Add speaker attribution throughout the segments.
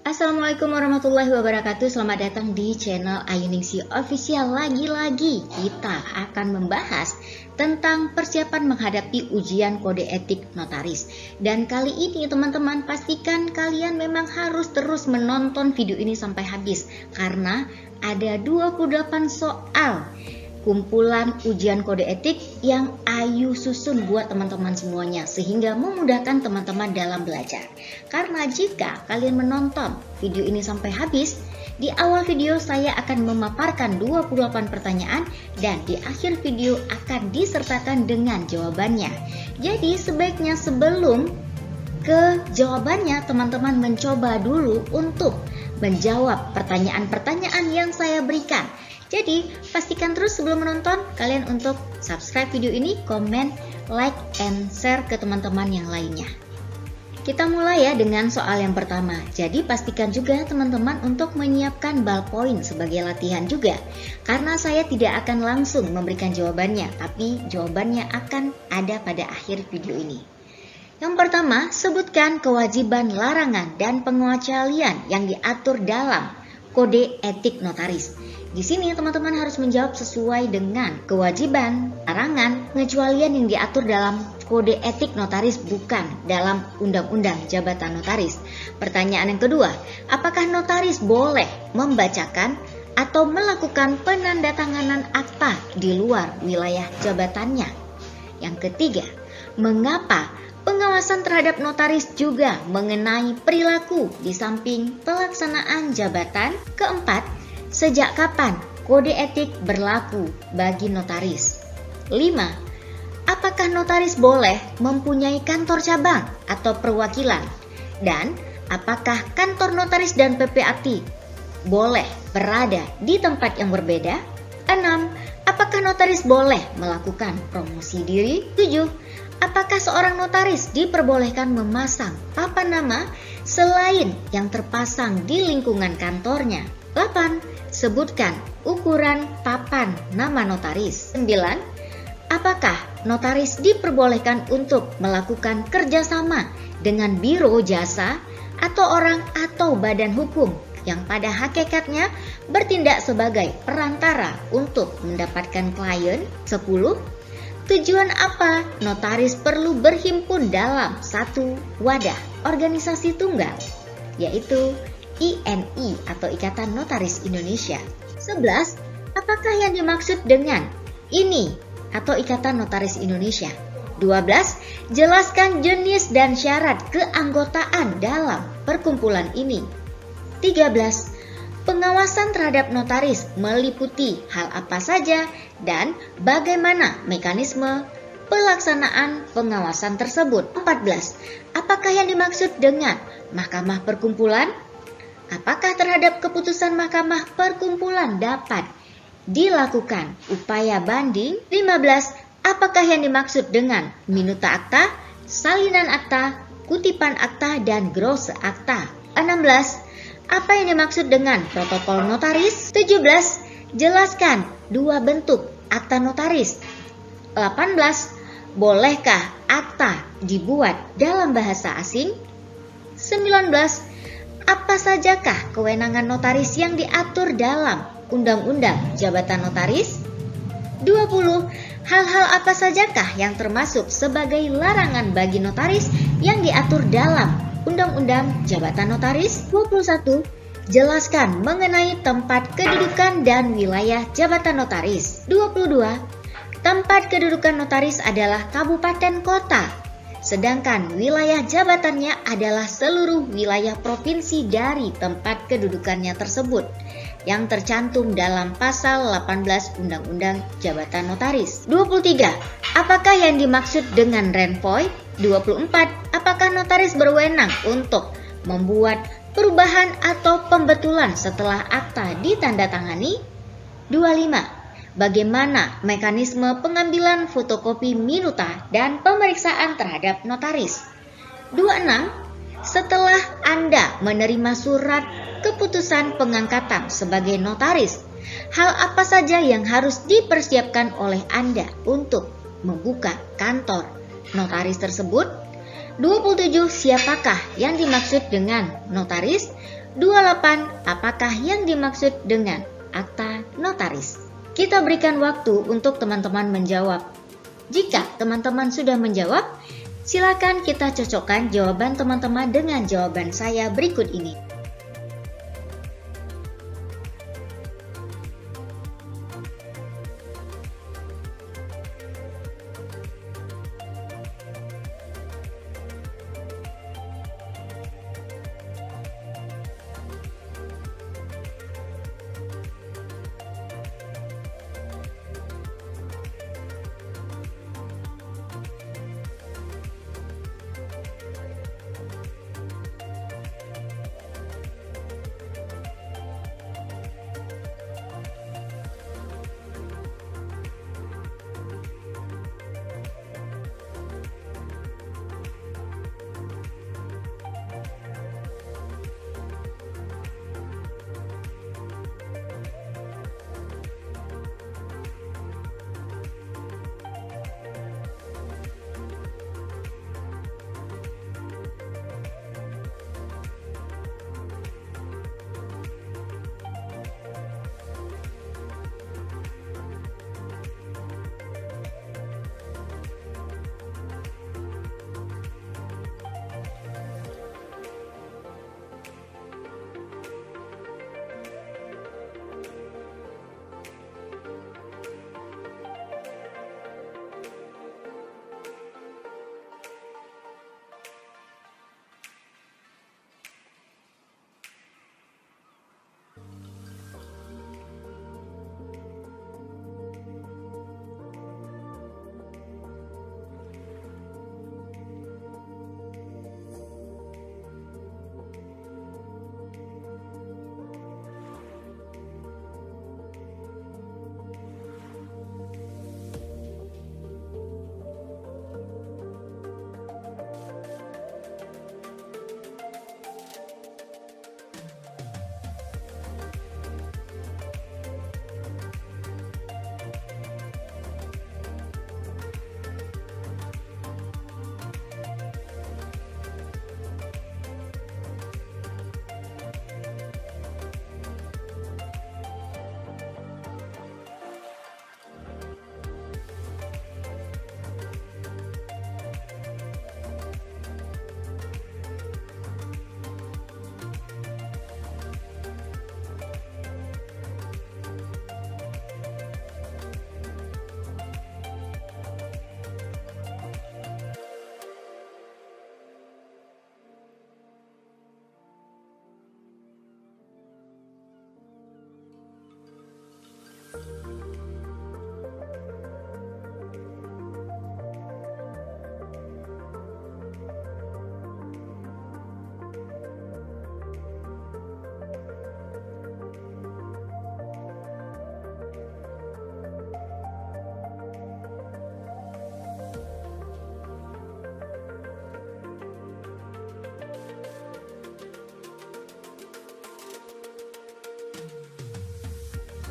Speaker 1: Assalamualaikum warahmatullahi wabarakatuh. Selamat datang di channel Ayuningsi Official. Lagi-lagi kita akan membahas tentang persiapan menghadapi ujian kode etik notaris. Dan kali ini teman-teman pastikan kalian memang harus terus menonton video ini sampai habis, karena ada 28 soal kumpulan ujian kode etik yang Ayu susun buat teman-teman semuanya, sehingga memudahkan teman-teman dalam belajar. Karena jika kalian menonton video ini sampai habis, di awal video saya akan memaparkan 28 pertanyaan dan di akhir video akan disertakan dengan jawabannya. Jadi sebaiknya sebelum ke jawabannya, teman-teman mencoba dulu untuk menjawab pertanyaan-pertanyaan yang saya berikan. Jadi pastikan terus sebelum menonton kalian untuk subscribe video ini, komen, like, and share ke teman-teman yang lainnya. Kita mulai ya dengan soal yang pertama. Jadi pastikan juga teman-teman untuk menyiapkan ballpoint sebagai latihan juga, karena saya tidak akan langsung memberikan jawabannya, tapi jawabannya akan ada pada akhir video ini. Yang pertama, sebutkan kewajiban, larangan, dan pengecualian yang diatur dalam kode etik notaris. Di sini teman-teman harus menjawab sesuai dengan kewajiban, larangan, pengecualian yang diatur dalam kode etik notaris, bukan dalam undang-undang jabatan notaris. Pertanyaan yang kedua, apakah notaris boleh membacakan atau melakukan penandatanganan akta di luar wilayah jabatannya? Yang ketiga, mengapa pengawasan terhadap notaris juga mengenai perilaku di samping pelaksanaan jabatan? Keempat, sejak kapan kode etik berlaku bagi notaris? 5. Apakah notaris boleh mempunyai kantor cabang atau perwakilan? Dan apakah kantor notaris dan PPAT boleh berada di tempat yang berbeda? 6. Apakah notaris boleh melakukan promosi diri? 7. Apakah seorang notaris diperbolehkan memasang papan nama selain yang terpasang di lingkungan kantornya? 8. Sebutkan ukuran papan nama notaris. 9. Apakah notaris diperbolehkan untuk melakukan kerjasama dengan biro jasa atau orang atau badan hukum yang pada hakikatnya bertindak sebagai perantara untuk mendapatkan klien? 10. Tujuan apa notaris perlu berhimpun dalam satu wadah organisasi tunggal, yaitu INI atau Ikatan Notaris Indonesia? 11. Apakah yang dimaksud dengan ini atau Ikatan Notaris Indonesia? 12. Jelaskan jenis dan syarat keanggotaan dalam perkumpulan ini. 13. Pengawasan terhadap notaris meliputi hal apa saja dan bagaimana mekanisme pelaksanaan pengawasan tersebut? 14. Apakah yang dimaksud dengan mahkamah perkumpulan? Apakah terhadap keputusan mahkamah perkumpulan dapat dilakukan upaya banding? 15. Apakah yang dimaksud dengan minuta akta, salinan akta, kutipan akta, dan gross akta? 16. Apa yang dimaksud dengan protokol notaris? 17. Jelaskan dua bentuk akta notaris. 18. Bolehkah akta dibuat dalam bahasa asing? 19. Apa sajakah kewenangan notaris yang diatur dalam Undang-Undang Jabatan Notaris? 20. Hal-hal apa sajakah yang termasuk sebagai larangan bagi notaris yang diatur dalam Undang-Undang Jabatan Notaris? 21. Jelaskan mengenai tempat kedudukan dan wilayah jabatan notaris. 22. Tempat kedudukan notaris adalah kabupaten kota, sedangkan wilayah jabatannya adalah seluruh wilayah provinsi dari tempat kedudukannya tersebut, yang tercantum dalam pasal 18 Undang-Undang Jabatan Notaris. 23. Apakah yang dimaksud dengan renvoy? 24. Apakah notaris berwenang untuk membuat perubahan atau pembetulan setelah akta ditandatangani? 25. Bagaimana mekanisme pengambilan fotokopi minuta dan pemeriksaan terhadap notaris? 26. Setelah Anda menerima surat keputusan pengangkatan sebagai notaris, hal apa saja yang harus dipersiapkan oleh Anda untuk membuka kantor notaris tersebut? 27. Siapakah yang dimaksud dengan notaris? 28. Apakah yang dimaksud dengan akta notaris? Kita berikan waktu untuk teman-teman menjawab. Jika teman-teman sudah menjawab, silakan kita cocokkan jawaban teman-teman dengan jawaban saya berikut ini.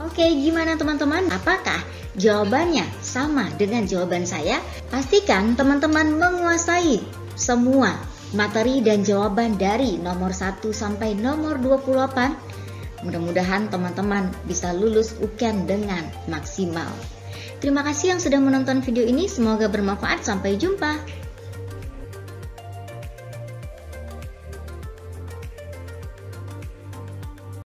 Speaker 1: Oke, gimana teman-teman? Apakah jawabannya sama dengan jawaban saya? Pastikan teman-teman menguasai semua materi dan jawaban dari nomor 1 sampai nomor 28. Mudah-mudahan teman-teman bisa lulus UKM dengan maksimal. Terima kasih yang sudah menonton video ini, semoga bermanfaat. Sampai jumpa.